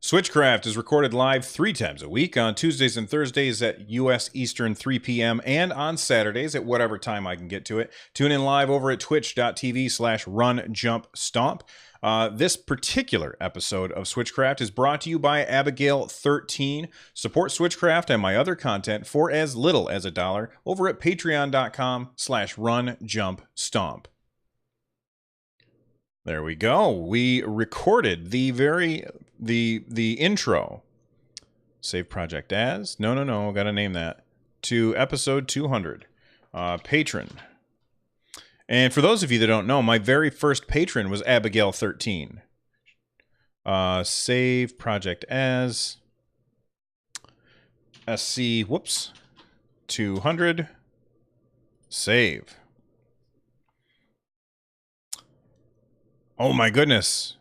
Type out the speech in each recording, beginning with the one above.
Switchcraft is recorded live 3 times a week on Tuesdays and Thursdays at U.S. Eastern 3 p.m. and on Saturdays at whatever time I can get to it. Tune in live over at twitch.tv/runjumpstomp. This particular episode of Switchcraft is brought to you by Abigail13. Support Switchcraft and my other content for as little as $1 over at patreon.com/runjumpstomp. There we go. We recorded the intro. Save project as. No. Got to name that. To episode 200. Patron. And for those of you that don't know, my very first patron was Abigail13. Save project as. SC. Whoops. 200. Save. Oh my goodness.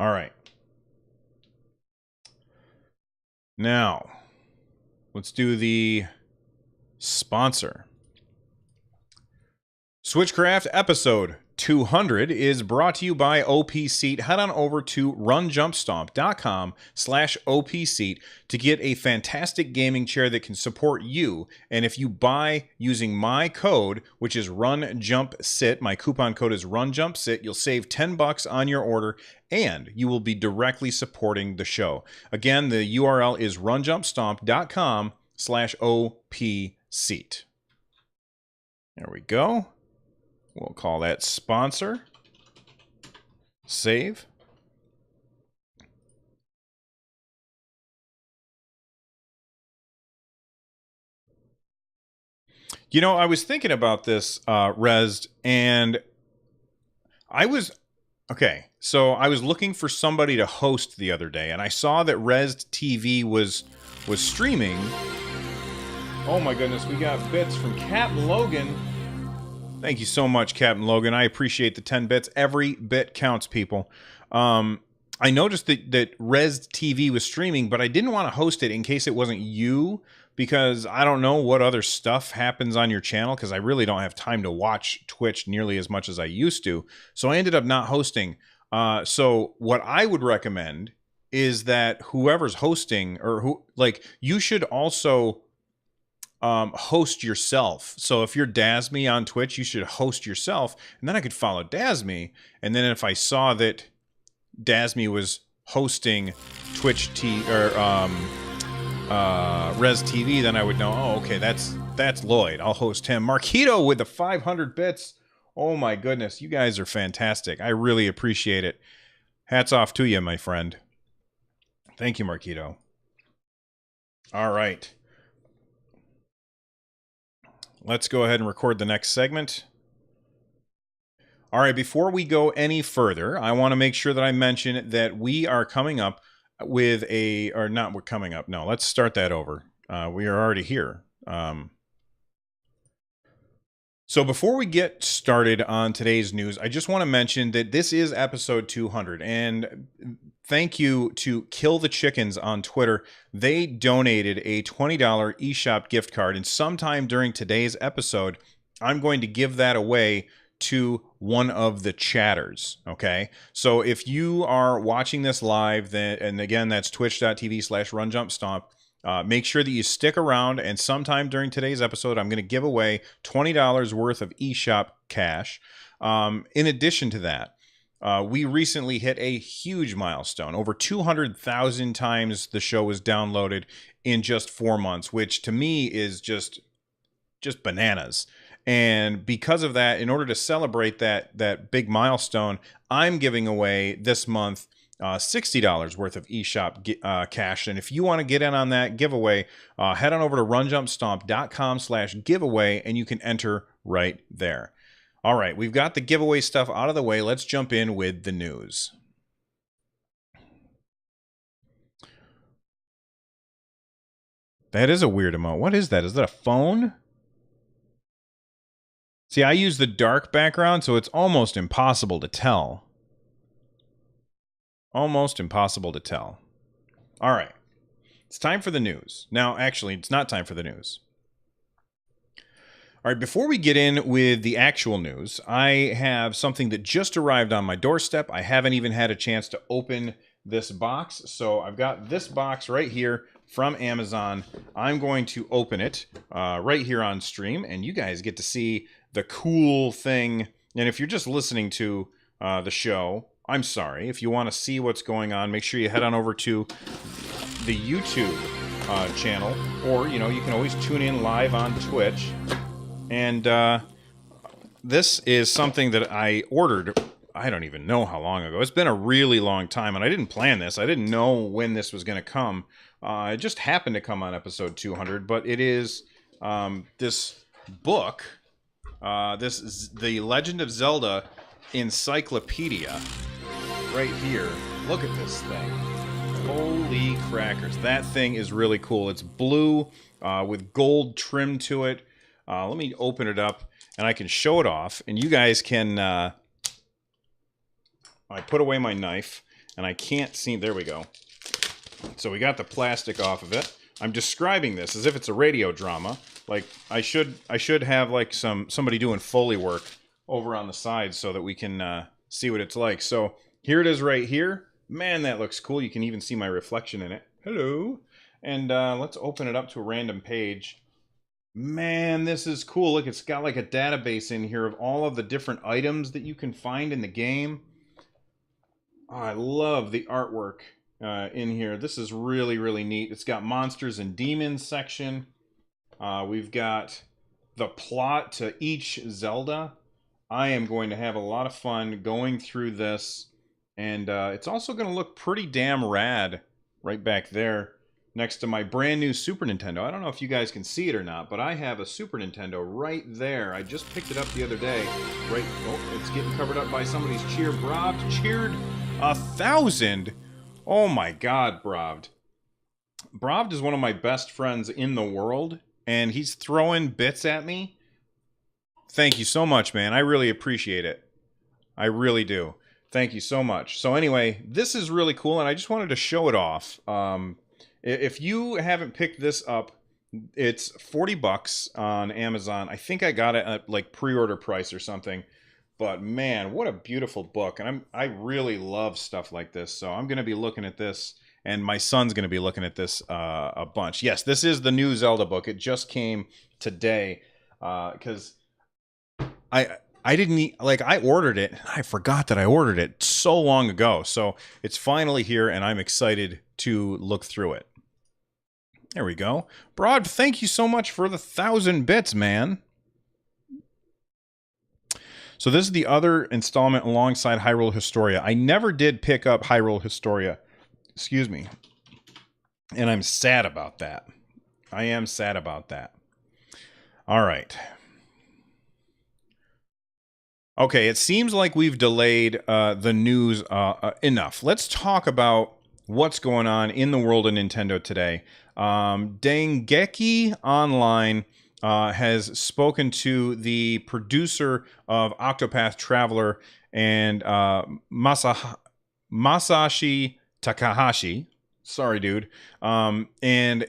All right. Now, let's do the sponsor. Switchcraft episode 200 is brought to you by OP Seat. Head on over to runjumpstomp.com/OPSeat to get a fantastic gaming chair that can support you. And if you buy using my code, which is RunJumpSit, my coupon code is RunJumpSit, you'll save $10 on your order and you will be directly supporting the show. Again, the URL is runjumpstomp.com/OPSeat. There we go. We'll call that sponsor. Save. You know, I was thinking about this, Rez, and I was looking for somebody to host the other day, and I saw that Rez TV was streaming. Oh my goodness, we got bits from Captain Logan. Thank you so much, Captain Logan. I appreciate the 10 bits. Every bit counts, people. I noticed that Rez TV was streaming, but I didn't want to host it in case it wasn't you, because I don't know what other stuff happens on your channel, because I really don't have time to watch Twitch nearly as much as I used to. So I ended up not hosting. So what I would recommend is that whoever's hosting, you should also host yourself. So if you're Dasme on Twitch, you should host yourself, and then I could follow Dasme, and then if I saw that Dasme was hosting Twitch Rez TV, then I would know, oh, okay, that's Lloyd. I'll host him. Marquito with the 500 bits. Oh my goodness, you guys are fantastic. I really appreciate it. Hats off to you, my friend. Thank you, Marquito. All right. Let's go ahead and record the next segment. All right, before we go any further, I want to make sure that I mention that we are coming up with no, let's start that over. We are already here. So before we get started on today's news, I just want to mention that this is episode 200, and thank you to Kill the Chickens on Twitter. They donated a $20 eShop gift card, and sometime during today's episode, I'm going to give that away to one of the chatters, okay? So if you are watching this live, and again, that's twitch.tv/runjumpstomp, make sure that you stick around, and sometime during today's episode, I'm going to give away $20 worth of eShop cash. In addition to that, we recently hit a huge milestone. Over 200,000 times the show was downloaded in just 4 months, which to me is just bananas. And because of that, in order to celebrate that big milestone, I'm giving away this month $60 worth of eShop cash. And if you want to get in on that giveaway, head on over to runjumpstomp.com/giveaway, and you can enter right there. All right, we've got the giveaway stuff out of the way. Let's jump in with the news. That is a weird emote. What is that? Is that a phone? See, I use the dark background, so it's almost impossible to tell. Almost impossible to tell. All right. It's time for the news. Now, actually, it's not time for the news. All right, before we get in with the actual news, I have something that just arrived on my doorstep. I haven't even had a chance to open this box. So I've got this box right here from Amazon. I'm going to open it right here on stream, and you guys get to see the cool thing. And if you're just listening to the show, I'm sorry. If you want to see what's going on, make sure you head on over to the YouTube channel, or, you know, you can always tune in live on Twitch. And this is something that I ordered, I don't even know how long ago. It's been a really long time, and I didn't plan this. I didn't know when this was going to come. It just happened to come on episode 200, but it is this book, The Legend of Zelda Encyclopedia, right here. Look at this thing. Holy crackers. That thing is really cool. It's blue with gold trim to it. Let me open it up, and I can show it off, and you guys can... I put away my knife, and I can't see... There we go. So we got the plastic off of it. I'm describing this as if it's a radio drama. Like, I should have, like, somebody doing Foley work over on the side so that we can see what it's like. So here it is right here. Man, that looks cool. You can even see my reflection in it. Hello. And let's open it up to a random page. Man, this is cool. Look, it's got like a database in here of all of the different items that you can find in the game. Oh, I love the artwork in here. This is really, really neat. It's got monsters and demons section. We've got the plot to each Zelda. I am going to have a lot of fun going through this. And it's also going to look pretty damn rad right back there, next to my brand new Super Nintendo. I don't know if you guys can see it or not, but I have a Super Nintendo right there. I just picked it up the other day. Right, oh, it's getting covered up by somebody's cheer. Bravd cheered 1,000. Oh my God, Bravd. Bravd is one of my best friends in the world, and he's throwing bits at me. Thank you so much, man. I really appreciate it. I really do. Thank you so much. So anyway, this is really cool, and I just wanted to show it off. If you haven't picked this up, it's $40 on Amazon. I think I got it at like pre-order price or something. But man, what a beautiful book. And I really love stuff like this. So I'm going to be looking at this, and my son's going to be looking at this a bunch. Yes, this is the new Zelda book. It just came today because I didn't, like, I ordered it. I forgot that I ordered it so long ago. So it's finally here, and I'm excited to look through it. There we go. Bravd, thank you so much for the 1,000 bits, man. So this is the other installment alongside Hyrule Historia. I never did pick up Hyrule Historia. Excuse me. And I'm sad about that. I am sad about that. All right. Okay, it seems like we've delayed the news enough. Let's talk about what's going on in the world of Nintendo today. Dengeki Online has spoken to the producer of Octopath Traveler and Masashi Takahashi. Sorry, dude. And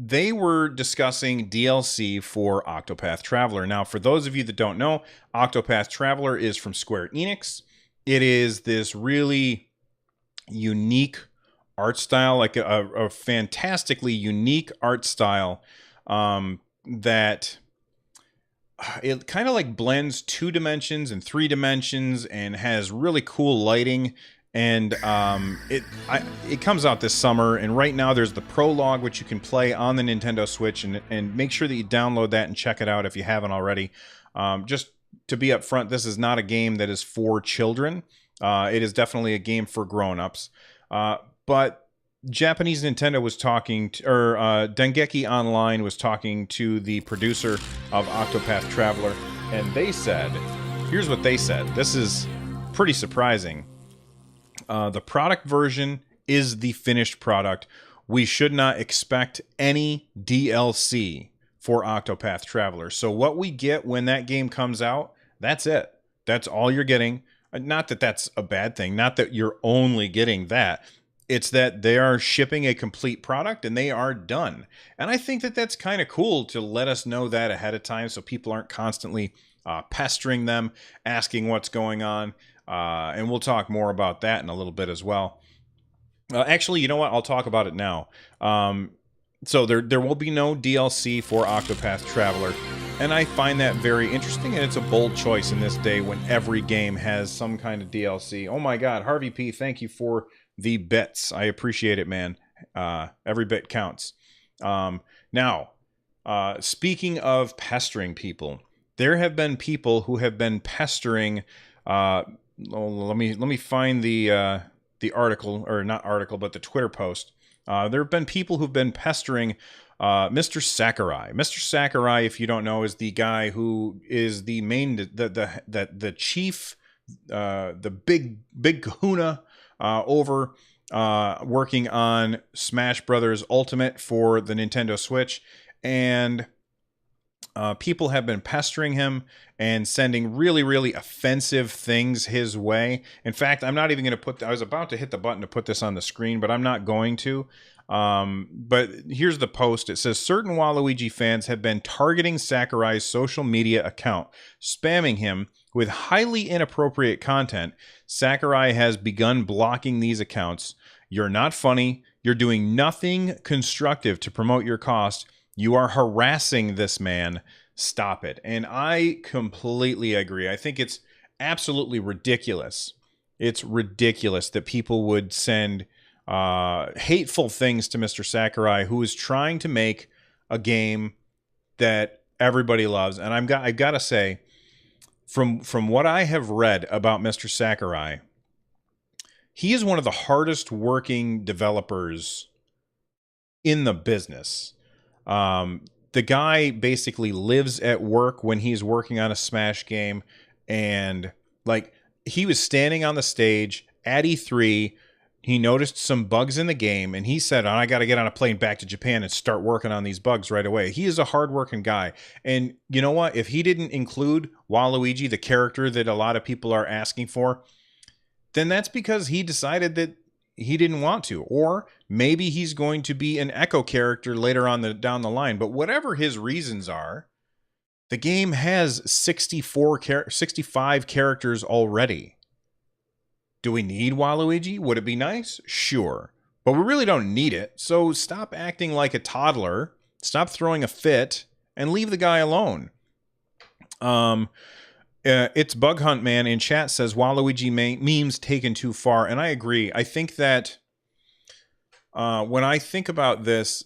they were discussing DLC for Octopath Traveler. Now, for those of you that don't know, Octopath Traveler is from Square Enix. It is this really unique art style, like a fantastically unique art style that it kind of like blends 2 dimensions and 3 dimensions and has really cool lighting. And it comes out this summer, and right now there's the prologue, which you can play on the Nintendo Switch, and make sure that you download that and check it out if you haven't already. Just to be upfront, this is not a game that is for children. It is definitely a game for grown-ups. But Japanese Nintendo was talking, or Dengeki Online was talking to the producer of Octopath Traveler, and they said, here's what they said. This is pretty surprising. The product version is the finished product. We should not expect any DLC for Octopath Traveler. So what we get when that game comes out, that's it. That's all you're getting. Not that that's a bad thing. Not that you're only getting that. It's that they are shipping a complete product and they are done. And I think that that's kind of cool to let us know that ahead of time so people aren't constantly pestering them, asking what's going on. And we'll talk more about that in a little bit as well. Actually, you know what? I'll talk about it now. So there will be no DLC for Octopath Traveler, and I find that very interesting, and it's a bold choice in this day when every game has some kind of DLC. Oh my God, Harvey P, thank you for the bits. I appreciate it, man. Every bit counts. Now, speaking of pestering people, there have been people who have been pestering. Let me find the article, or not article, but the Twitter post. There have been people who've been pestering Mr. Sakurai. Mr. Sakurai, if you don't know, is the guy who is the main, the chief, the big kahuna over working on Smash Brothers Ultimate for the Nintendo Switch. And people have been pestering him and sending really, really offensive things his way. In fact, I'm not even going to put... I was about to hit the button to put this on the screen, but I'm not going to. But here's the post. It says, certain Waluigi fans have been targeting Sakurai's social media account, spamming him with highly inappropriate content. Sakurai has begun blocking these accounts. You're not funny. You're doing nothing constructive to promote your cause. You are harassing this man. Stop it. And I completely agree. I think it's absolutely ridiculous. It's ridiculous that people would send hateful things to Mr. Sakurai, who is trying to make a game that everybody loves. And I've got to say, from what I have read about Mr. Sakurai, he is one of the hardest working developers in the business. The guy basically lives at work when he's working on a Smash game, and like, he was standing on the stage at E3. He noticed some bugs in the game, and he said, I got to get on a plane back to Japan and start working on these bugs right away. He is a hardworking guy. And you know what? If he didn't include Waluigi, the character that a lot of people are asking for, then that's because he decided that he didn't want to. Or maybe he's going to be an Echo character later on down the line. But whatever his reasons are, the game has 65 characters already. Do we need Waluigi? Would it be nice? Sure. But we really don't need it. So stop acting like a toddler. Stop throwing a fit and leave the guy alone. It's Bug Hunt Man in chat says Waluigi memes taken too far. And I agree. I think that when I think about this,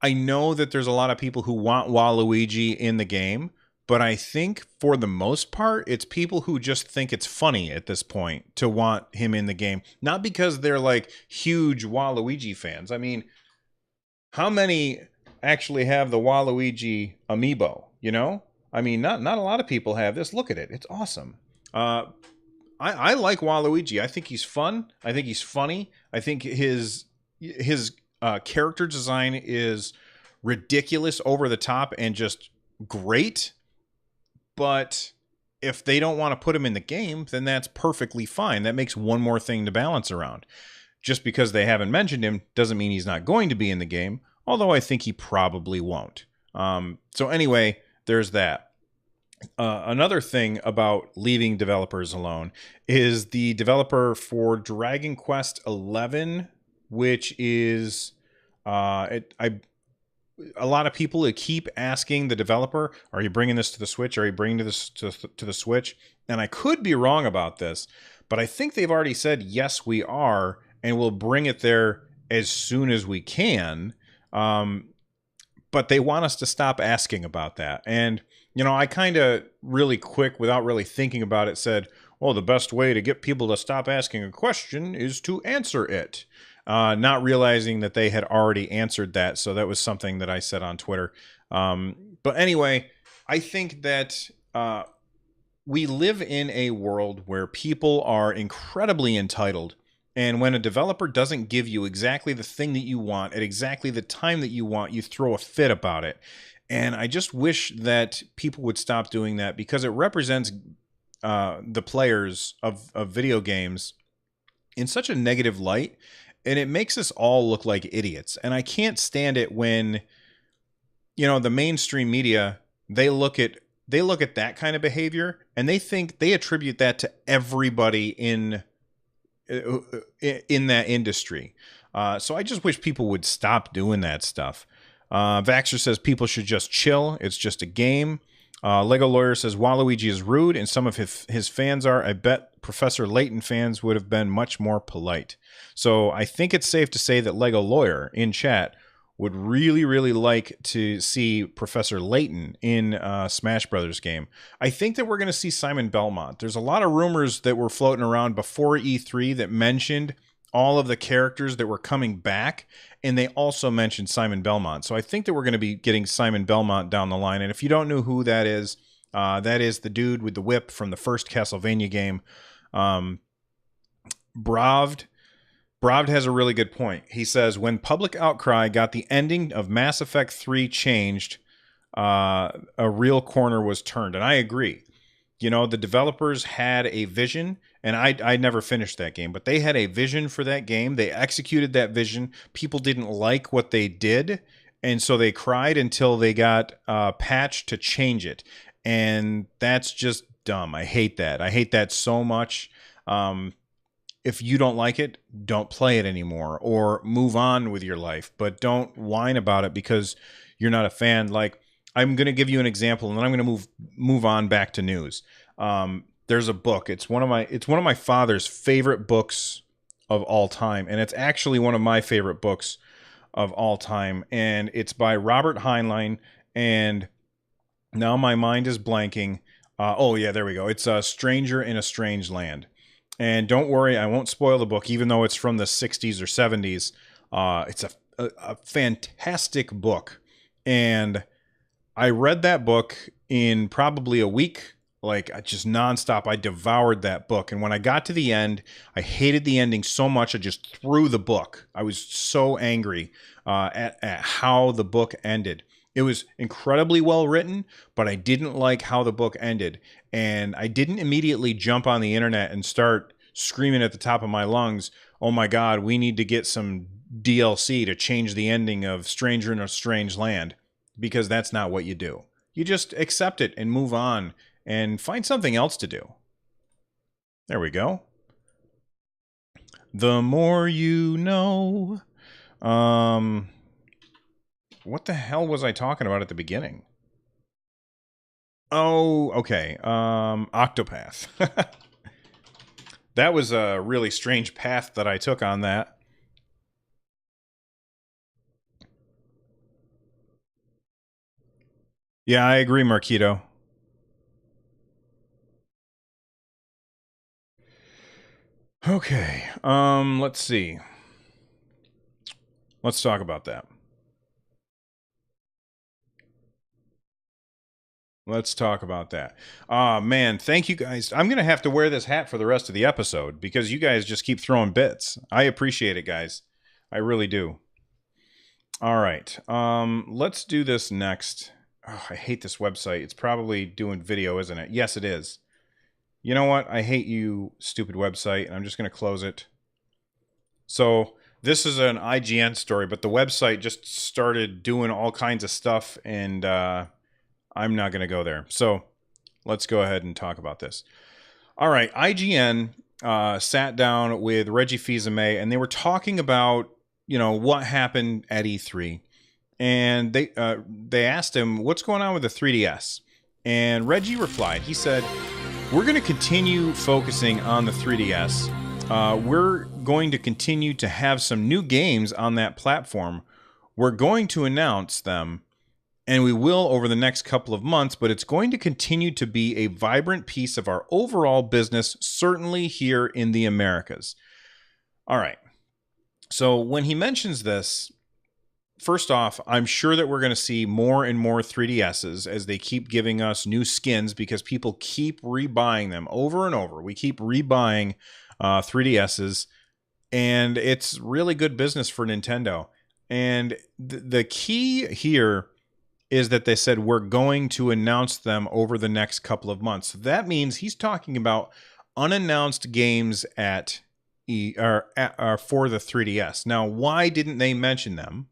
I know that there's a lot of people who want Waluigi in the game. But I think for the most part, it's people who just think it's funny at this point to want him in the game. Not because they're like huge Waluigi fans. I mean, how many actually have the Waluigi amiibo, you know? I mean, not a lot of people have this. Look at it. It's awesome. I like Waluigi. I think he's fun. I think he's funny. I think his character design is ridiculous, over the top, and just great. But if they don't want to put him in the game, then that's perfectly fine. That makes one more thing to balance around. Just because they haven't mentioned him doesn't mean he's not going to be in the game, although I think he probably won't. So anyway, there's that. Another thing about leaving developers alone is the developer for Dragon Quest XI, which is... a lot of people keep asking the developer, are you bringing this to the Switch? Are you bringing this to the Switch? And I could be wrong about this, but I think they've already said, yes, we are, and we'll bring it there as soon as we can. But they want us to stop asking about that. And, you know, I kind of really quick, without really thinking about it, said, well, the best way to get people to stop asking a question is to answer it. Not realizing that they had already answered that. So that was something that I said on Twitter. But anyway, I think that we live in a world where people are incredibly entitled. And when a developer doesn't give you exactly the thing that you want at exactly the time that you want, you throw a fit about it. And I just wish that people would stop doing that, because it represents the players of video games in such a negative light. and it makes us all look like idiots. And I can't stand it when, the mainstream media, they look at that kind of behavior and they attribute that to everybody in that industry. So I just wish people would stop doing that stuff. Vaxxer says people should just chill. It's just a game. Lego Lawyer says Waluigi is rude, and some of his fans are. I bet Professor Layton fans would have been much more polite. So I think it's safe to say that Lego Lawyer in chat would really, really like to see Professor Layton in Smash Brothers game. I think that we're going to see Simon Belmont. There's a lot of rumors that were floating around before E3 that mentioned all of the characters that were coming back, and they also mentioned Simon Belmont. So I think that we're going to be getting Simon Belmont down the line. And if you don't know who that is the dude with the whip from the first Castlevania game. Bravd has a really good point. He says, when public outcry got the ending of Mass Effect 3 changed, a real corner was turned. And I agree. The developers had a vision, and I never finished that game, but they had a vision for that game. They executed that vision. People didn't like what they did, and so they cried until they got patched to change it. And that's just dumb. I hate that. I hate that so much. If you don't like it, don't play it anymore or move on with your life, but don't whine about it because you're not a fan. Like, I'm going to give you an example, and then I'm going to move on back to news. There's a book. It's one of my father's favorite books of all time, and it's actually one of my favorite books of all time. And it's by Robert Heinlein. And now my mind is blanking. Oh yeah, there we go. It's a Stranger in a Strange Land. And don't worry, I won't spoil the book, even though it's from the 60s or 70s. It's a fantastic book, and I read that book in probably a week, like just nonstop. I devoured that book. And when I got to the end, I hated the ending so much, I just threw the book. I was so angry at how the book ended. It was incredibly well written, but I didn't like how the book ended. And I didn't immediately jump on the internet and start screaming at the top of my lungs, oh my God, we need to get some DLC to change the ending of Stranger in a Strange Land. Because that's not what you do. You just accept it and move on and find something else to do. There we go. The more you know. What the hell was I talking about at the beginning? Oh, okay. Octopath. That was a really strange path that I took on that. Yeah, I agree, Marquito. Okay. Let's see. Let's talk about that. Let's talk about that. Man, thank you guys. I'm going to have to wear this hat for the rest of the episode because you guys just keep throwing bits. I appreciate it, guys. I really do. All right. Let's do this next. Oh, I hate this website. It's probably doing video, isn't it? Yes, it is. You know what? I hate you, stupid website, and I'm just going to close it. So this is an IGN story, but the website just started doing all kinds of stuff, and I'm not going to go there. So let's go ahead and talk about this. All right, IGN sat down with Reggie Fils-Aimé, and they were talking about, what happened at E3. And they asked him, what's going on with the 3DS? And Reggie replied, he said, we're going to continue focusing on the 3DS. We're going to continue to have some new games on that platform. We're going to announce them, and we will over the next couple of months, but it's going to continue to be a vibrant piece of our overall business, certainly here in the Americas. All right. So when he mentions this, first off, I'm sure that we're going to see more and more 3DSs as they keep giving us new skins because people keep rebuying them over and over. We keep rebuying 3DSs, and it's really good business for Nintendo. And the key here is that they said we're going to announce them over the next couple of months. That means he's talking about unannounced games at for the 3DS. Now, why didn't they mention them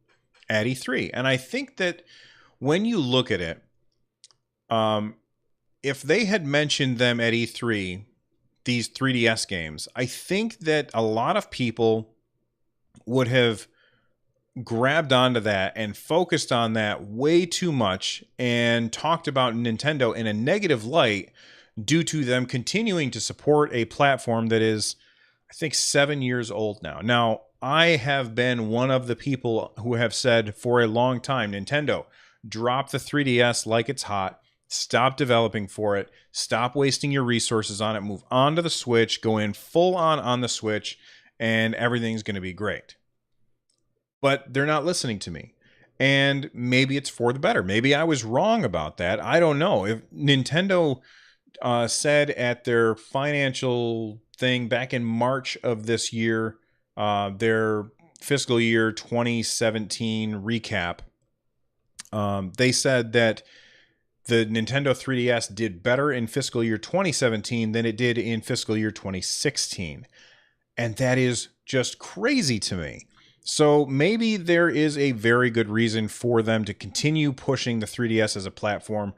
at E3? And I think that when you look at it, if they had mentioned them at E3, these 3DS games, I think that a lot of people would have grabbed onto that and focused on that way too much and talked about Nintendo in a negative light due to them continuing to support a platform that is, I think, 7 years old now. Now, I have been one of the people who have said for a long time, Nintendo, drop the 3DS like it's hot. Stop developing for it. Stop wasting your resources on it. Move on to the Switch. Go in full on the Switch, and everything's going to be great. But they're not listening to me. And maybe it's for the better. Maybe I was wrong about that. I don't know. If Nintendo said at their financial thing back in March of this year, their fiscal year 2017 recap, they said that the Nintendo 3DS did better in fiscal year 2017 than it did in fiscal year 2016. And that is just crazy to me. So maybe there is a very good reason for them to continue pushing the 3DS as a platform.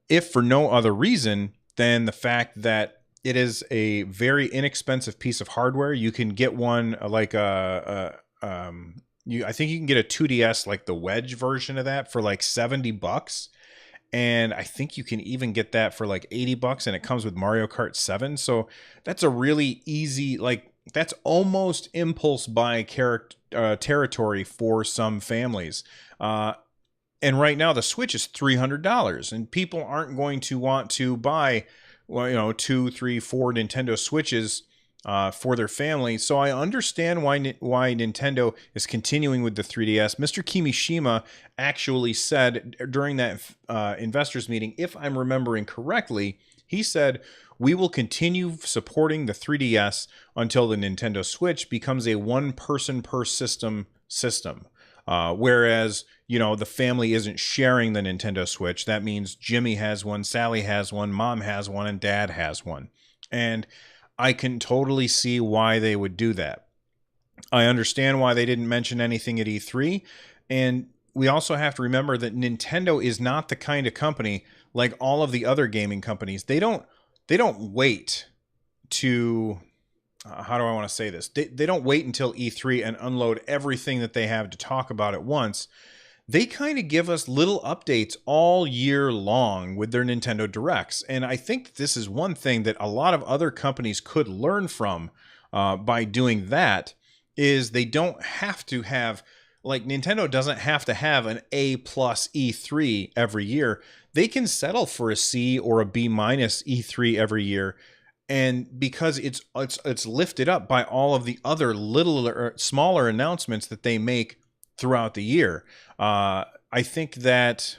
If for no other reason than the fact that it is a very inexpensive piece of hardware. You can get one like I think you can get a 2DS, like the Wedge version of that, for like $70. And I think you can even get that for like $80, and it comes with Mario Kart 7. So that's a really easy, like, that's almost impulse buy territory for some families. And right now the Switch is $300, and people aren't going to want to buy, well, 2, 3, 4 Nintendo Switches for their family. So I understand why Nintendo is continuing with the 3DS. Mr. Kimishima actually said during that investors meeting, if I'm remembering correctly, he said, we will continue supporting the 3DS until the Nintendo Switch becomes a one person per system. Whereas, the family isn't sharing the Nintendo Switch. That means Jimmy has one, Sally has one, Mom has one, and Dad has one. And I can totally see why they would do that. I understand why they didn't mention anything at E3. And we also have to remember that Nintendo is not the kind of company like all of the other gaming companies. They don't wait to, how do I want to say this? They don't wait until E3 and unload everything that they have to talk about at once. They kind of give us little updates all year long with their Nintendo Directs. And I think this is one thing that a lot of other companies could learn from by doing that, is they don't have to have, like, Nintendo doesn't have to have an A+ E3 every year. They can settle for a C or a B- E3 every year. And because it's lifted up by all of the other little or smaller announcements that they make throughout the year. I think that,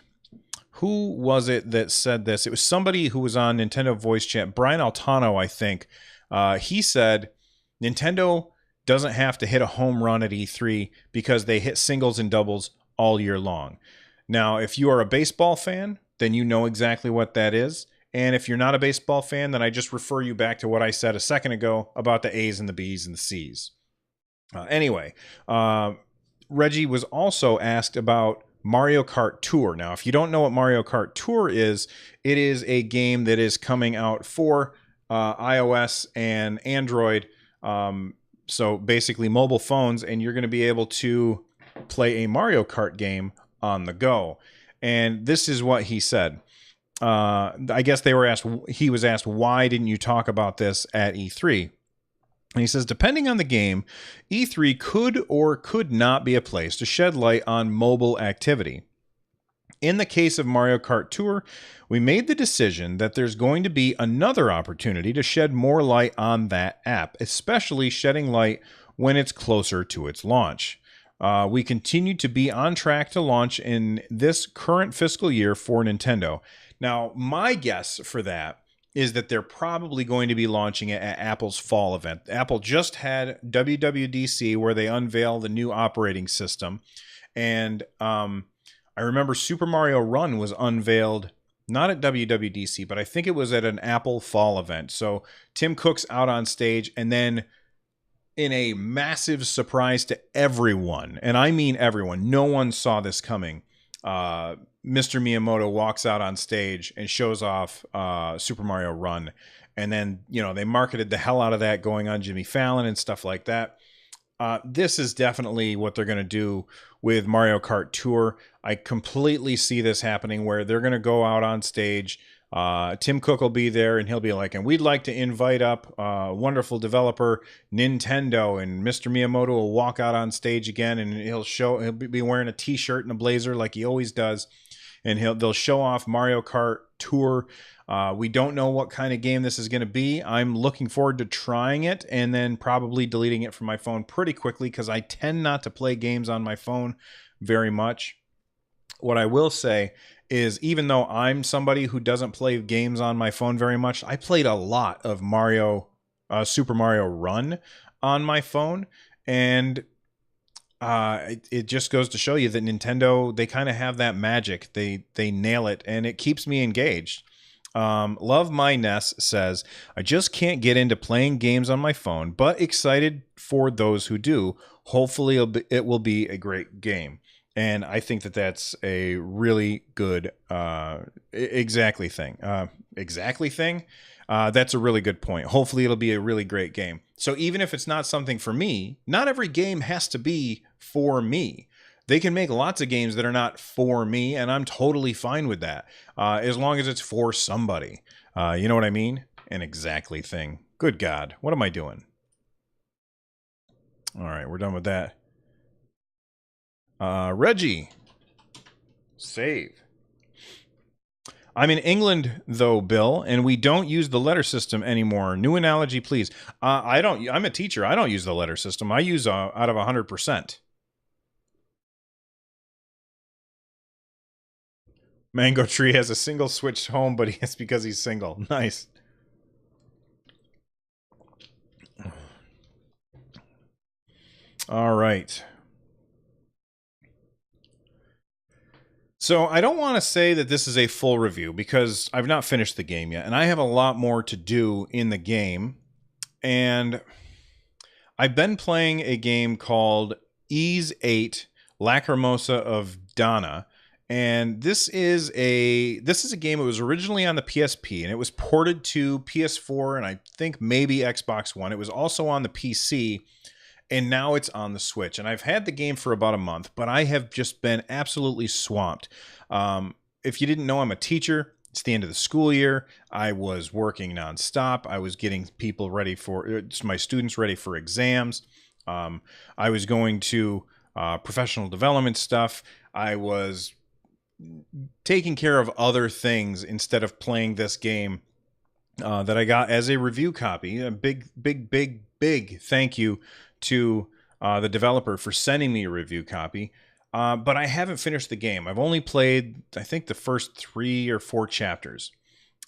who was it that said this? It was somebody who was on Nintendo Voice Chat, Brian Altano, I think. He said Nintendo doesn't have to hit a home run at E3 because they hit singles and doubles all year long. Now, if you are a baseball fan, then you know exactly what that is. And if you're not a baseball fan, then I just refer you back to what I said a second ago about the A's and the B's and the C's. Anyway, Reggie was also asked about Mario Kart Tour. Now, if you don't know what Mario Kart Tour is, it is a game that is coming out for iOS and Android. So basically mobile phones, and you're going to be able to play a Mario Kart game on the go. And this is what he said. I guess he was asked, why didn't you talk about this at E3? And he says, depending on the game, E3 could or could not be a place to shed light on mobile activity. In the case of Mario Kart Tour, we made the decision that there's going to be another opportunity to shed more light on that app, especially shedding light when it's closer to its launch. We continue to be on track to launch in this current fiscal year for Nintendo. Now, my guess for that is that they're probably going to be launching it at Apple's fall event. Apple just had WWDC, where they unveil the new operating system. And I remember Super Mario Run was unveiled, not at WWDC, but I think it was at an Apple fall event. So Tim Cook's out on stage, and then in a massive surprise to everyone, and I mean everyone, no one saw this coming. Mr. Miyamoto walks out on stage and shows off Super Mario Run. And then, they marketed the hell out of that going on Jimmy Fallon and stuff like that. This is definitely what they're going to do with Mario Kart Tour. I completely see this happening where they're going to go out on stage. Tim Cook will be there and he'll be like, and we'd like to invite up wonderful developer Nintendo, and Mr. Miyamoto will walk out on stage again and he'll be wearing a t-shirt and a blazer like he always does. And they'll show off Mario Kart Tour. We don't know what kind of game this is going to be. I'm looking forward to trying it and then probably deleting it from my phone pretty quickly because I tend not to play games on my phone very much. What I will say is, even though I'm somebody who doesn't play games on my phone very much, I played a lot of Super Mario Run on my phone, and it just goes to show you that Nintendo, they kind of have that magic. They nail it, and it keeps me engaged. Love My Ness says, I just can't get into playing games on my phone, but excited for those who do. Hopefully it will be a great game. And I think that that's a really good exactly thing. That's a really good point. Hopefully it'll be a really great game. So even if it's not something for me, not every game has to be for me. They can make lots of games that are not for me, and I'm totally fine with that, as long as it's for somebody. You know what I mean? An exactly thing. Good God. What am I doing? All right, we're done with that. Reggie. Save. I'm in England, though, Bill, and we don't use the letter system anymore. New analogy, please. I'm a teacher. I don't use the letter system. I use out of 100%. Mango Tree has a single switch home, but it's because he's single. Nice. All right. So I don't want to say that this is a full review because I've not finished the game yet, and I have a lot more to do in the game. And I've been playing a game called Ease 8 Lacrimosa of Dana. And this is a game that was originally on the PSP, and it was ported to PS4 and I think maybe Xbox One. It was also on the PC, and now it's on the Switch. And I've had the game for about a month, but I have just been absolutely swamped. If you didn't know, I'm a teacher. It's the end of the school year. I was working nonstop. I was getting people ready for my students ready for exams. I was going to professional development stuff. I was taking care of other things instead of playing this game that I got as a review copy. A big thank you to the developer for sending me a review copy. But I haven't finished the game. I've only played, I think, the first 3 or 4 chapters.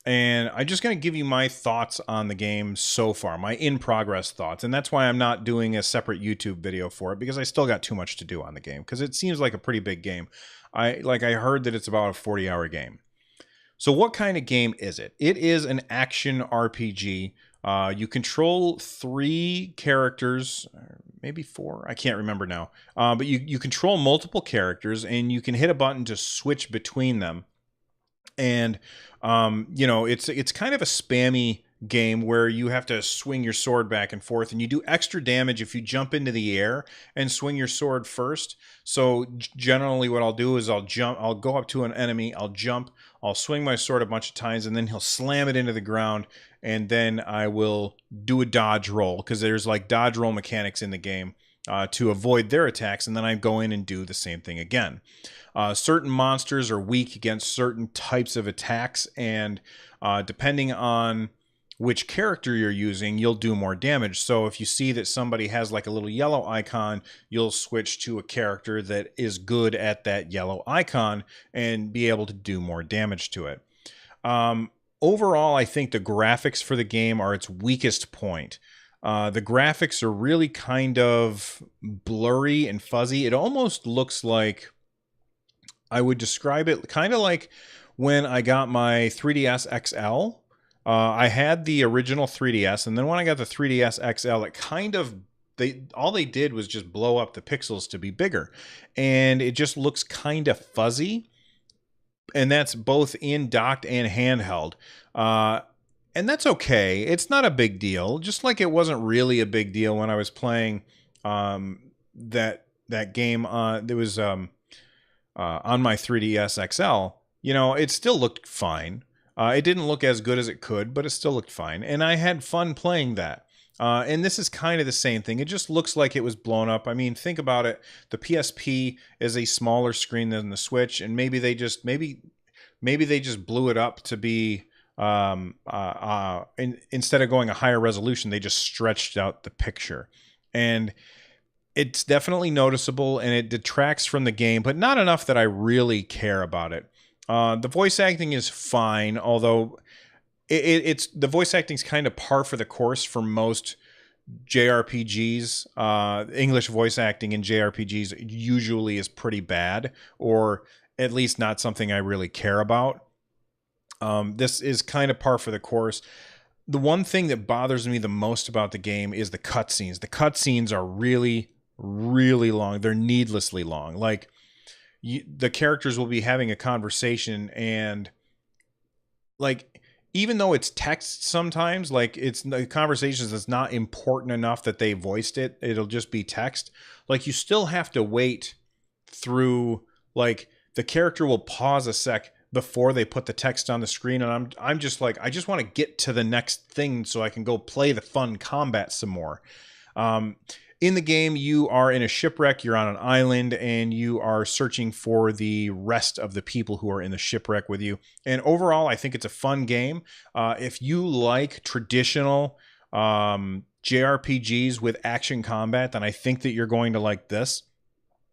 And I'm just going to give you my thoughts on the game so far, my in-progress thoughts. And that's why I'm not doing a separate YouTube video for it, because I still got too much to do on the game, because it seems like a pretty big game. I heard that it's about a 40-hour game. So what kind of game is it? It is an action RPG. You control 3 characters, maybe 4. I can't remember now. But you control multiple characters, and you can hit a button to switch between them. And it's kind of a spammy game where you have to swing your sword back and forth, and you do extra damage if you jump into the air and swing your sword first. So generally what I'll do is I'll go up to an enemy, I'll jump, I'll swing my sword a bunch of times, and then he'll slam it into the ground, and then I will do a dodge roll, because there's like dodge roll mechanics in the game to avoid their attacks, and then I go in and do the same thing again. Certain monsters are weak against certain types of attacks, and depending on which character you're using, you'll do more damage. So if you see that somebody has like a little yellow icon, you'll switch to a character that is good at that yellow icon and be able to do more damage to it. Overall, I think the graphics for the game are its weakest point. The graphics are really kind of blurry and fuzzy. It almost looks like, I would describe it kind of like when I got my 3DS XL. I had the original 3DS, and then when I got the 3DS XL, it kind of all they did was just blow up the pixels to be bigger, and it just looks kind of fuzzy, and that's both in docked and handheld. And that's okay. It's not a big deal. Just like it wasn't really a big deal when I was playing that game. There was on my 3DS XL. You know, it still looked fine. It didn't look as good as it could, but it still looked fine, and I had fun playing that. And this is kind of the same thing. It just looks like it was blown up. I mean, think about it. The PSP is a smaller screen than the Switch, and maybe they just blew it up to be instead of going a higher resolution, they just stretched out the picture, and it's definitely noticeable, and it detracts from the game, but not enough that I really care about it. The voice acting is fine, although it's the voice acting is kind of par for the course for most JRPGs. English voice acting in JRPGs usually is pretty bad, or at least not something I really care about. This is kind of par for the course. The one thing that bothers me the most about the game is the cutscenes. The cutscenes are really, really long. They're needlessly long. Like, the characters will be having a conversation, and like, even though it's text sometimes, like, it's the conversations that's not important enough that they voiced it, it'll just be text. Like, you still have to wait through, like, the character will pause a sec before they put the text on the screen, and I'm just like, I just want to get to the next thing so I can go play the fun combat some more. In the game, you are in a shipwreck, you're on an island, and you are searching for the rest of the people who are in the shipwreck with you. And overall, I think it's a fun game. If you like traditional JRPGs with action combat, then I think that you're going to like this.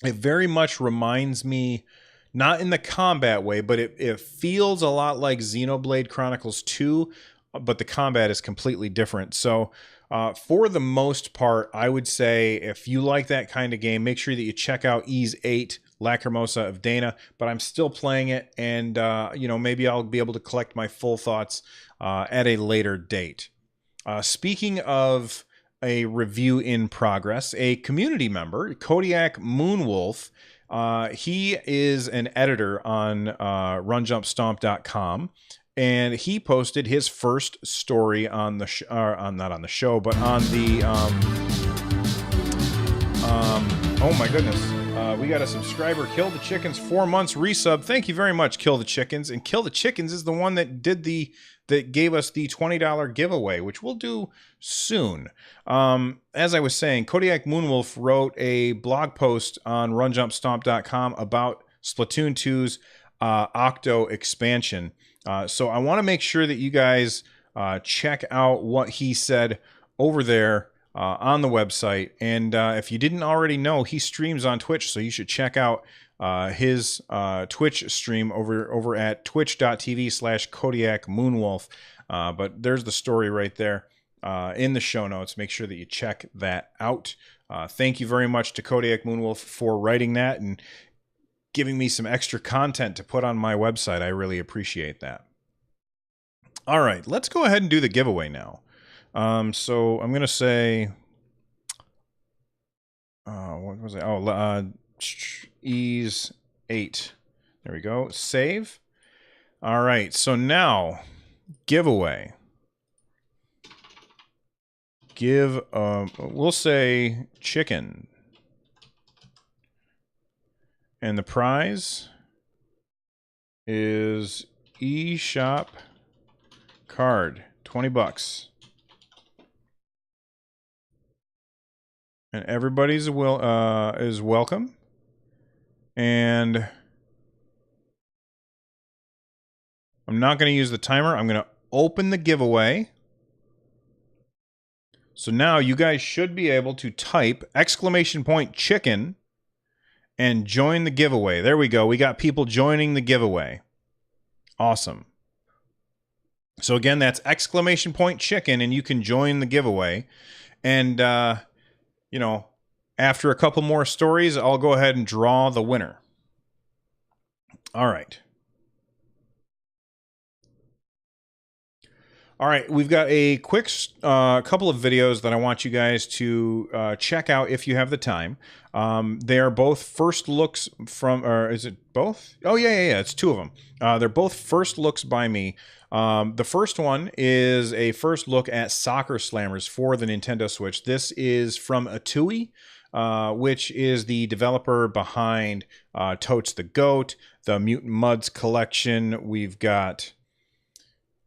It very much reminds me, not in the combat way, but it feels a lot like Xenoblade Chronicles 2, but the combat is completely different. So for the most part, I would say if you like that kind of game, make sure that you check out Ys 8, Lacrimosa of Dana. But I'm still playing it, and maybe I'll be able to collect my full thoughts at a later date. Speaking of a review in progress, a community member, Kodiak Moonwolf, he is an editor on runjumpstomp.com. And he posted his first story on the not on the show, but on the oh my goodness, we got a subscriber, Kill the Chickens, 4 months resub. Thank you very much, Kill the Chickens. And Kill the Chickens is the one that gave us the $20 giveaway, which we'll do soon. As I was saying, Kodiak Moonwolf wrote a blog post on runjumpstomp.com about Splatoon 2's Octo expansion. So I want to make sure that you guys check out what he said over there on the website. And if you didn't already know, he streams on Twitch, so you should check out his Twitch stream over at twitch.tv/Kodiak Moonwolf. But there's the story right there in the show notes. Make sure that you check that out. Thank you very much to Kodiak Moonwolf for writing that and giving me some extra content to put on my website. I really appreciate that. All right, let's go ahead and do the giveaway now. So I'm going to say, what was it? Oh, Ys 8. There we go. Save. All right, so now, giveaway. We'll say chicken. And the prize is eShop card, $20. And everybody's is welcome. And I'm not going to use the timer. I'm going to open the giveaway. So now you guys should be able to type !chicken and join the giveaway. There we go. We got people joining the giveaway. Awesome. So again, that's !chicken, and you can join the giveaway. And, after a couple more stories, I'll go ahead and draw the winner. All right. All right, we've got a quick couple of videos that I want you guys to check out if you have the time. They are both first looks from, or is it both? Oh, yeah, it's two of them. They're both first looks by me. The first one is a first look at Soccer Slammers for the Nintendo Switch. This is from Atui, which is the developer behind Totes the Goat, the Mutant Muds collection. We've got...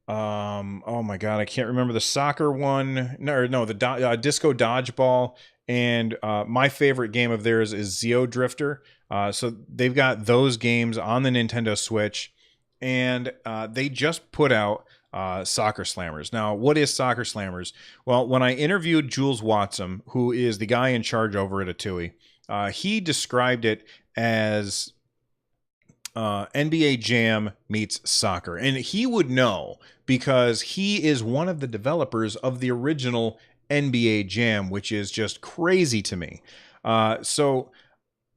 oh my god, I can't remember the soccer one. No, the Disco Dodgeball, and my favorite game of theirs is Zeo Drifter. So they've got those games on the Nintendo Switch, and they just put out Soccer Slammers. Now, what is Soccer Slammers? Well, when I interviewed Jules Watson, who is the guy in charge over at Atui, he described it as NBA Jam meets soccer. And he would know because he is one of the developers of the original NBA Jam, which is just crazy to me. So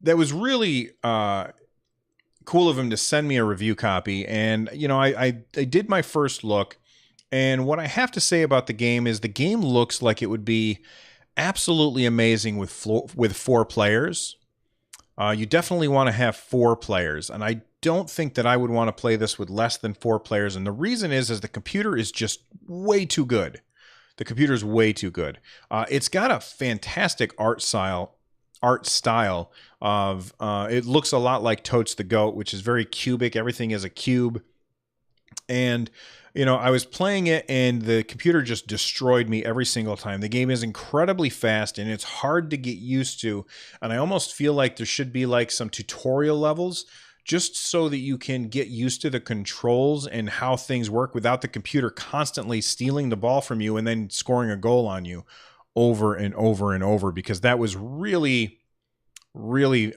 that was really cool of him to send me a review copy. And, you know, I did my first look. And what I have to say about the game is the game looks like it would be absolutely amazing with four players. You definitely want to have 4 players, and I don't think that I would want to play this with less than 4 players, and the reason is the computer is just way too good. The computer is way too good. It's got a fantastic art style of, it looks a lot like Totes the Goat, which is very cubic. Everything is a cube, and you know, I was playing it and the computer just destroyed me every single time. The game is incredibly fast and it's hard to get used to. And I almost feel like there should be like some tutorial levels just so that you can get used to the controls and how things work without the computer constantly stealing the ball from you and then scoring a goal on you over and over and over, because that was really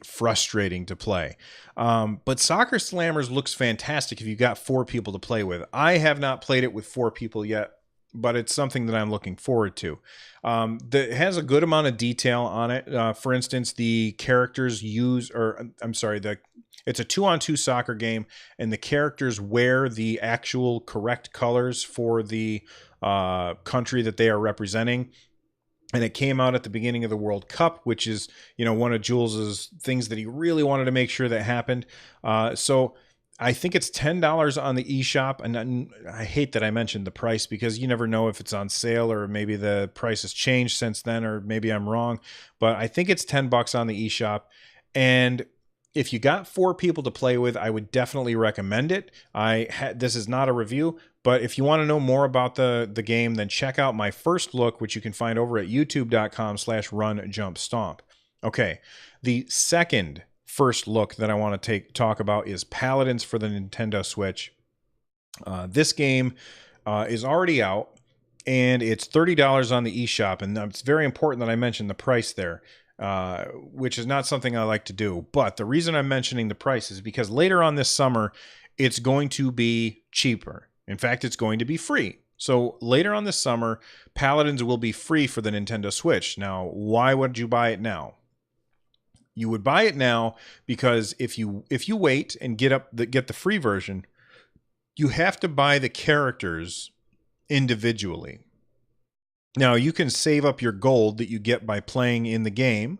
frustrating to play. But Soccer Slammers looks fantastic if you got 4 people to play with. I have not played it with 4 people yet, but it's something that I'm looking forward to. It has a good amount of detail on it. For instance, the characters use, or I'm sorry, it's a 2-on-2 soccer game, and the characters wear the actual correct colors for the country that they are representing. And it came out at the beginning of the World Cup, which is, you know, one of Jules's things that he really wanted to make sure that happened. So I think it's $10 on the eShop. And I hate that I mentioned the price because you never know if it's on sale or maybe the price has changed since then, or maybe I'm wrong. But I think it's $10 on the eShop. And if you got 4 people to play with, I would definitely recommend it. This is not a review, but if you want to know more about the game, then check out my first look, which you can find over at youtube.com/runjumpstomp. Okay, the second first look that I want to talk about is Paladins for the Nintendo Switch. This game is already out, and it's $30 on the eShop, and it's very important that I mention the price there. Which is not something I like to do. But the reason I'm mentioning the price is because later on this summer, it's going to be cheaper. In fact, it's going to be free. So later on this summer, Paladins will be free for the Nintendo Switch. Now, why would you buy it now? You would buy it now because if you wait and get the free version, you have to buy the characters individually. Now, you can save up your gold that you get by playing in the game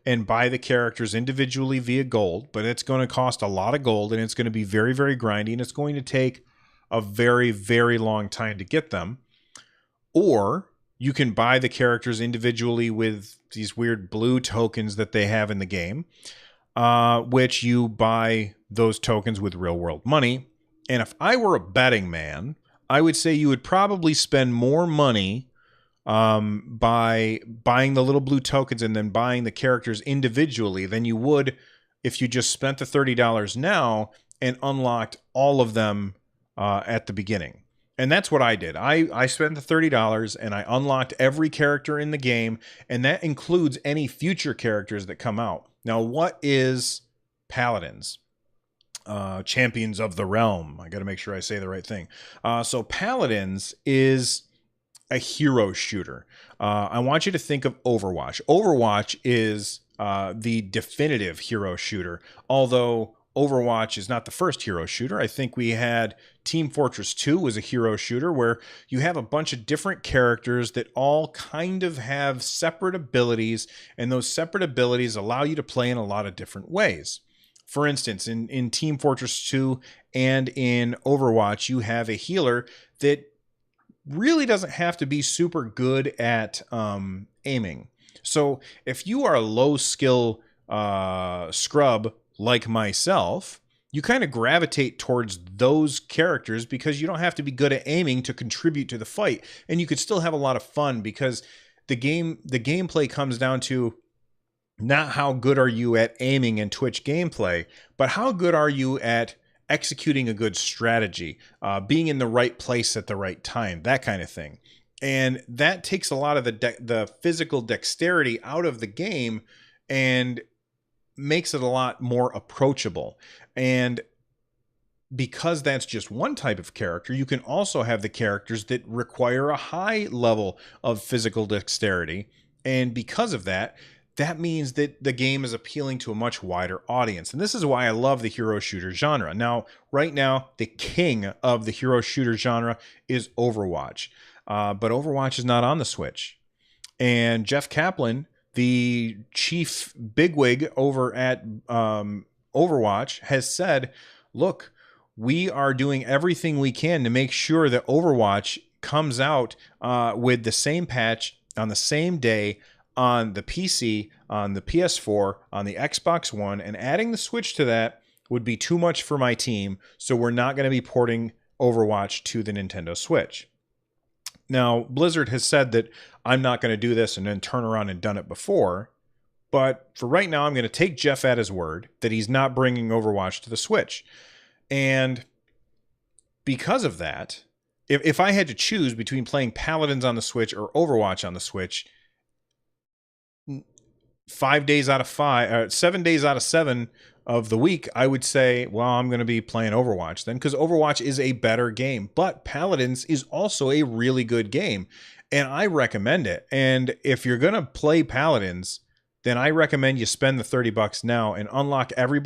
and buy the characters individually via gold, but it's going to cost a lot of gold, and it's going to be very, very grindy, and it's going to take a very, very long time to get them. Or you can buy the characters individually with these weird blue tokens that they have in the game, which you buy those tokens with real-world money. And if I were a betting man, I would say you would probably spend more money by buying the little blue tokens and then buying the characters individually than you would if you just spent the $30 now and unlocked all of them at the beginning. And that's what I did. I spent the $30 and I unlocked every character in the game, and that includes any future characters that come out. Now, what is Paladins? Champions of the Realm. I got to make sure I say the right thing. So Paladins is a hero shooter. I want you to think of Overwatch. Overwatch is the definitive hero shooter, although Overwatch is not the first hero shooter. I think we had Team Fortress 2 was a hero shooter where you have a bunch of different characters that all kind of have separate abilities, and those separate abilities allow you to play in a lot of different ways. For instance, in Team Fortress 2 and in Overwatch, you have a healer that really doesn't have to be super good at aiming. So if you are a low skill scrub like myself, you kind of gravitate towards those characters because you don't have to be good at aiming to contribute to the fight, and you could still have a lot of fun because the gameplay comes down to not how good are you at aiming in Twitch gameplay, but how good are you at executing a good strategy, being in the right place at the right time, that kind of thing. And that takes a lot of the physical dexterity out of the game and makes it a lot more approachable. And because that's just one type of character, you can also have the characters that require a high level of physical dexterity. And because of that, that means that the game is appealing to a much wider audience. And this is why I love the hero shooter genre. Now, right now, the king of the hero shooter genre is Overwatch. But Overwatch is not on the Switch. And Jeff Kaplan, the chief bigwig over at Overwatch, has said, look, we are doing everything we can to make sure that Overwatch comes out with the same patch on the same day on the PC, on the PS4, on the Xbox One, and adding the Switch to that would be too much for my team, so we're not going to be porting Overwatch to the Nintendo Switch. Now, Blizzard has said that I'm not going to do this and then turn around and done it before, but for right now, I'm going to take Jeff at his word that he's not bringing Overwatch to the Switch. And because of that, if I had to choose between playing Paladins on the Switch or Overwatch on the Switch, 7 days out of 7 of the week, I would say, well, I'm going to be playing Overwatch then, because Overwatch is a better game. But Paladins is also a really good game, and I recommend it. And if you're going to play Paladins, then I recommend you spend the $30 now and unlock every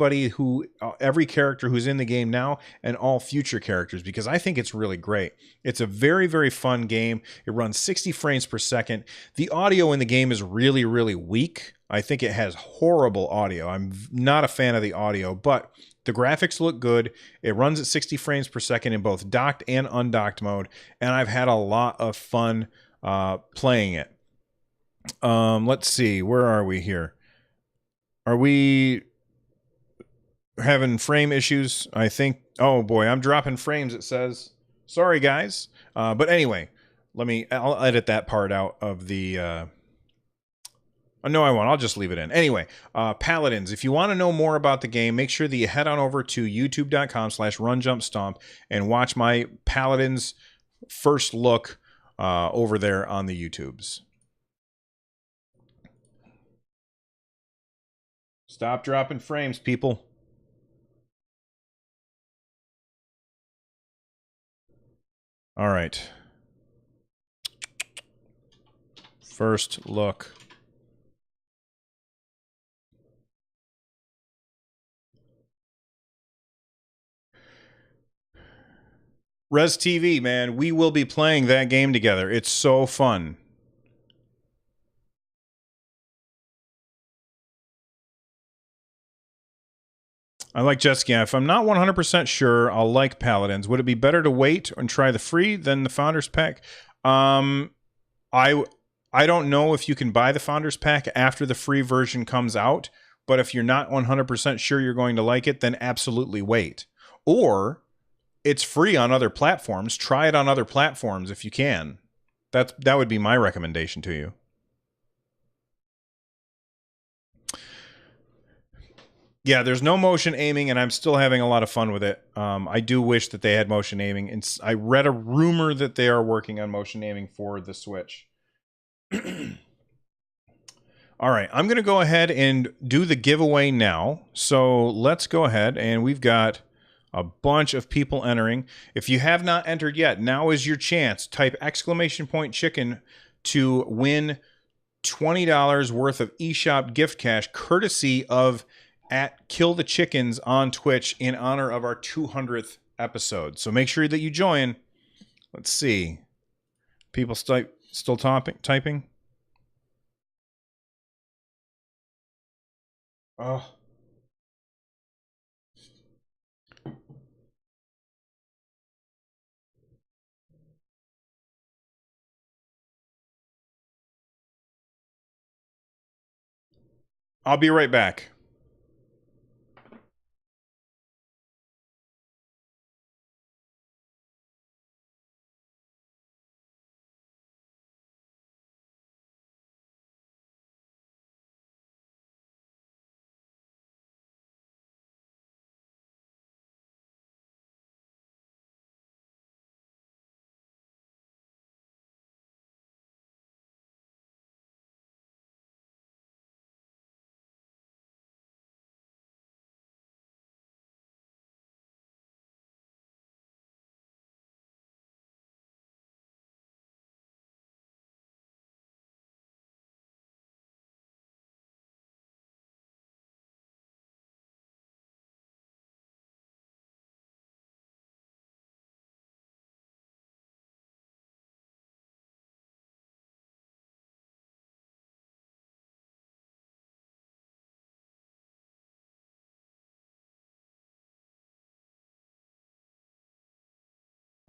character who's in the game now and all future characters, because I think it's really great. It's a very, very fun game. It runs 60 frames per second. The audio in the game is really, really weak. I think it has horrible audio. I'm not a fan of the audio, but the graphics look good. It runs at 60 frames per second in both docked and undocked mode, and I've had a lot of fun playing it. Let's see, where are we here? Are we having frame issues? I think, oh boy, I'm dropping frames, it says. Sorry, guys. But anyway, I'll edit that part out of the, no, I won't. I'll just leave it in. Anyway, Paladins, if you want to know more about the game, make sure that you head on over to youtube.com/runjumpstomp and watch my Paladins first look over there on the YouTubes. Stop dropping frames, people. All right. First look. Res TV, man, we will be playing that game together. It's so fun. I like jet ski. If I'm not 100% sure, I'll like Paladins. Would it be better to wait and try the free than the Founders Pack? I don't know if you can buy the Founders Pack after the free version comes out, but if you're not 100% sure you're going to like it, then absolutely wait. Or it's free on other platforms. Try it on other platforms if you can. That would be my recommendation to you. Yeah, there's no motion aiming, and I'm still having a lot of fun with it. I do wish that they had motion aiming, and I read a rumor that they are working on motion aiming for the Switch. All right, I'm going to go ahead and do the giveaway now. So let's go ahead, and we've got a bunch of people entering. If you have not entered yet, now is your chance. Type !chicken to win $20 worth of eShop gift cash, courtesy of at Kill the Chickens on Twitch in honor of our 200th episode. So make sure that you join. Let's see. People still typing? Oh. I'll be right back.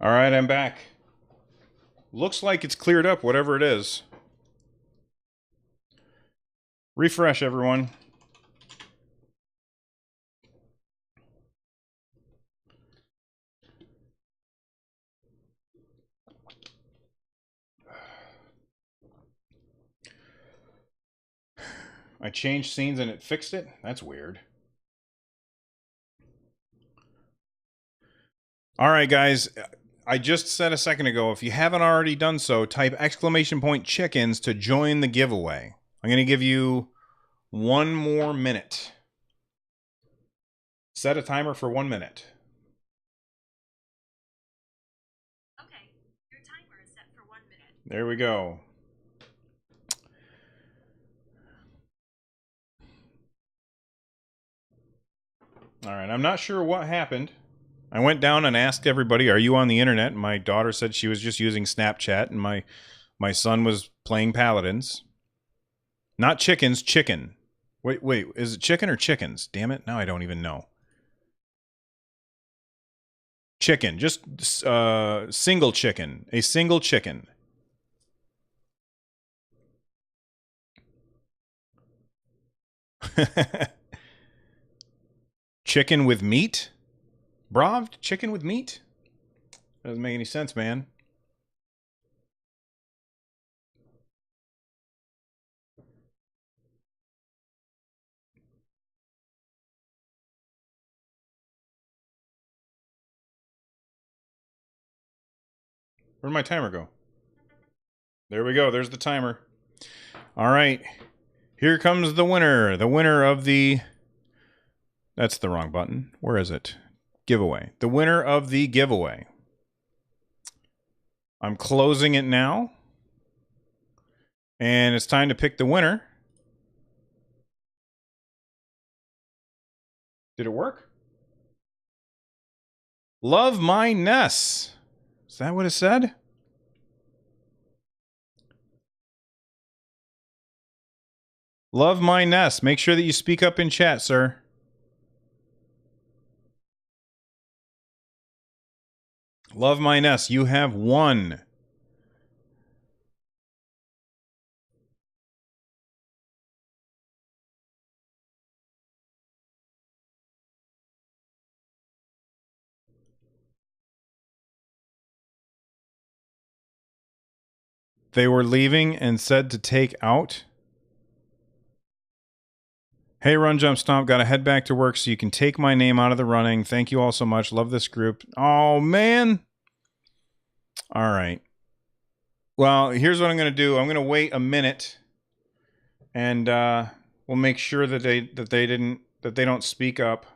All right, I'm back. Looks like it's cleared up, whatever it is. Refresh, everyone. I changed scenes and it fixed it? That's weird. All right, guys. I just said a second ago, if you haven't already done so, type !chickens to join the giveaway. I'm going to give you 1 more minute. Set a timer for 1 minute. Okay, your timer is set for 1 minute. There we go. All right, I'm not sure what happened. I went down and asked everybody, are you on the internet? And my daughter said she was just using Snapchat, and my son was playing Paladins. Not chickens, chicken. Wait, is it chicken or chickens? Damn it, now I don't even know. Chicken, just single chicken. A single chicken. Chicken with meat? Brav? Chicken with meat? Doesn't make any sense, man. Where'd my timer go? There we go. There's the timer. All right. Here comes the winner. The winner of the... That's the wrong button. Where is it? Giveaway. The winner of the giveaway. I'm closing it now. And it's time to pick the winner. Did it work? Love My Ness. Is that what it said? Love My Ness. Make sure that you speak up in chat, sir. Love My Ness. You have won. They were leaving and said to take out. Hey, Run Jump Stomp, gotta head back to work so you can take my name out of the running. Thank you all so much. Love this group. Oh, man. All right. Well, here's what I'm gonna do. I'm gonna wait a minute, and we'll make sure that they don't speak up.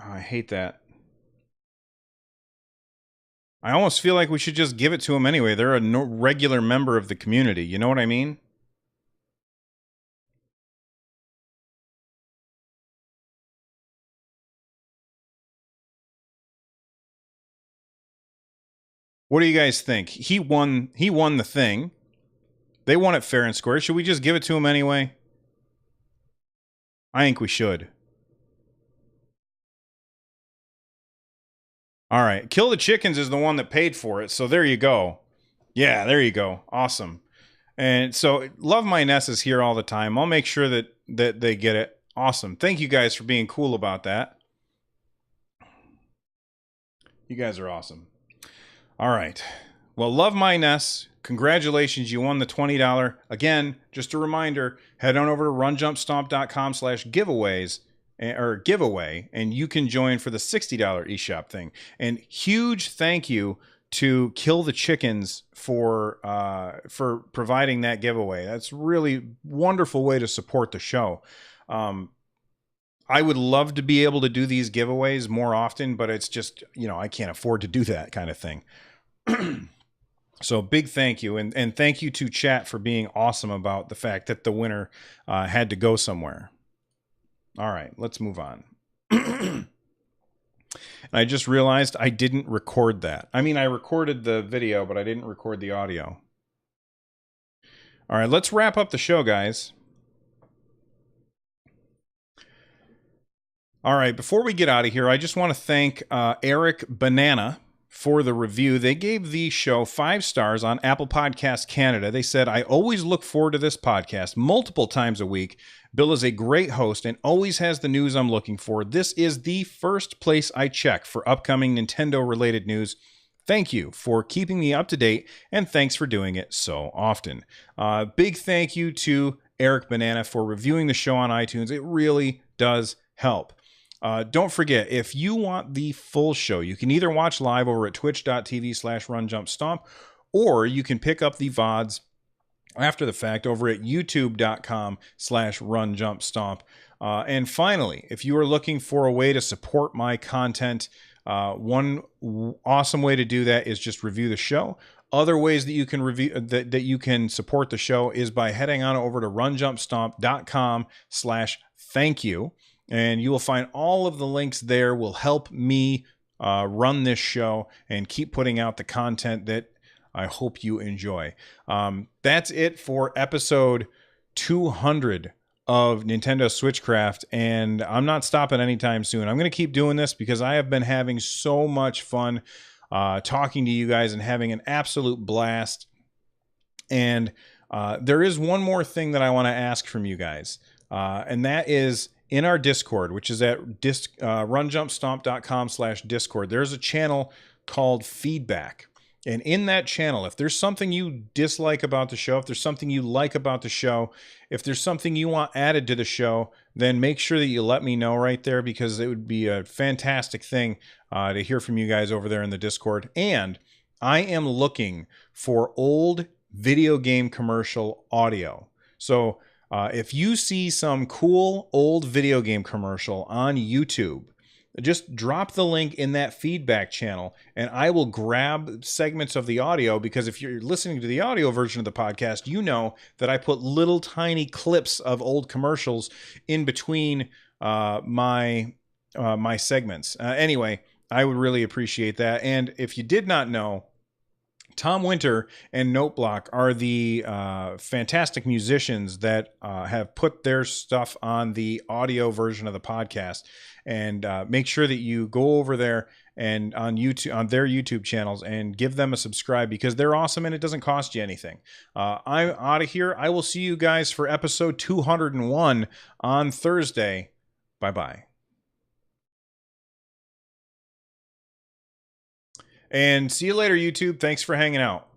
Oh, I hate that. I almost feel like we should just give it to them anyway. They're a regular member of the community. You know what I mean? What do you guys think? He won. He won the thing. They won it fair and square. Should we just give it to him anyway? I think we should. All right. Kill the Chickens is the one that paid for it. So there you go. Yeah, there you go. Awesome. And so Love My Ness is here all the time. I'll make sure that they get it. Awesome. Thank you guys for being cool about that. You guys are awesome. All right. Well, Love My Ness, congratulations. You won the $20. Again, just a reminder, head on over to runjumpstomp.com/giveaways or giveaway, and you can join for the $60 eShop thing. And huge thank you to Kill the Chickens for providing that giveaway. That's really wonderful way to support the show. I would love to be able to do these giveaways more often, but it's just, I can't afford to do that kind of thing. So big thank you. And thank you to chat for being awesome about the fact that the winner had to go somewhere. All right, let's move on. And I just realized I didn't record that. I mean, I recorded the video, but I didn't record the audio. All right, let's wrap up the show, guys. All right, before we get out of here, I just want to thank Eric Banana for the review. They gave the show 5 stars on Apple Podcasts Canada. They said, I always look forward to this podcast multiple times a week. Bill is a great host and always has the news I'm looking for. This is the first place I check for upcoming Nintendo-related news. Thank you for keeping me up to date, and thanks for doing it so often. Big thank you to Eric Banana for reviewing the show on iTunes. It really does help. Don't forget, if you want the full show, you can either watch live over at twitch.tv/runjumpstomp, or you can pick up the VODs after the fact over at youtube.com/runjumpstomp. And finally, if you are looking for a way to support my content, one awesome way to do that is just review the show. Other ways that you can review that you can support the show is by heading on over to runjumpstomp.com/thank-you. And you will find all of the links there will help me run this show and keep putting out the content that I hope you enjoy. That's it for episode 200 of Nintendo Switchcraft, and I'm not stopping anytime soon. I'm going to keep doing this because I have been having so much fun talking to you guys and having an absolute blast. And there is one more thing that I want to ask from you guys, and that is in our Discord, which is at runjumpstomp.com/Discord. There's a channel called Feedback. And in that channel, if there's something you dislike about the show, if there's something you like about the show, if there's something you want added to the show, then make sure that you let me know right there, because it would be a fantastic thing to hear from you guys over there in the Discord. And I am looking for old video game commercial audio. So if you see some cool old video game commercial on YouTube, just drop the link in that feedback channel and I will grab segments of the audio, because if you're listening to the audio version of the podcast, you know that I put little tiny clips of old commercials in between my segments. Anyway, I would really appreciate that. And if you did not know, Tom Winter and Noteblock are the fantastic musicians that have put their stuff on the audio version of the podcast. And make sure that you go over there and on YouTube, on their YouTube channels, and give them a subscribe, because they're awesome and it doesn't cost you anything. I'm out of here. I will see you guys for episode 201 on Thursday. Bye-bye. And see you later, YouTube. Thanks for hanging out.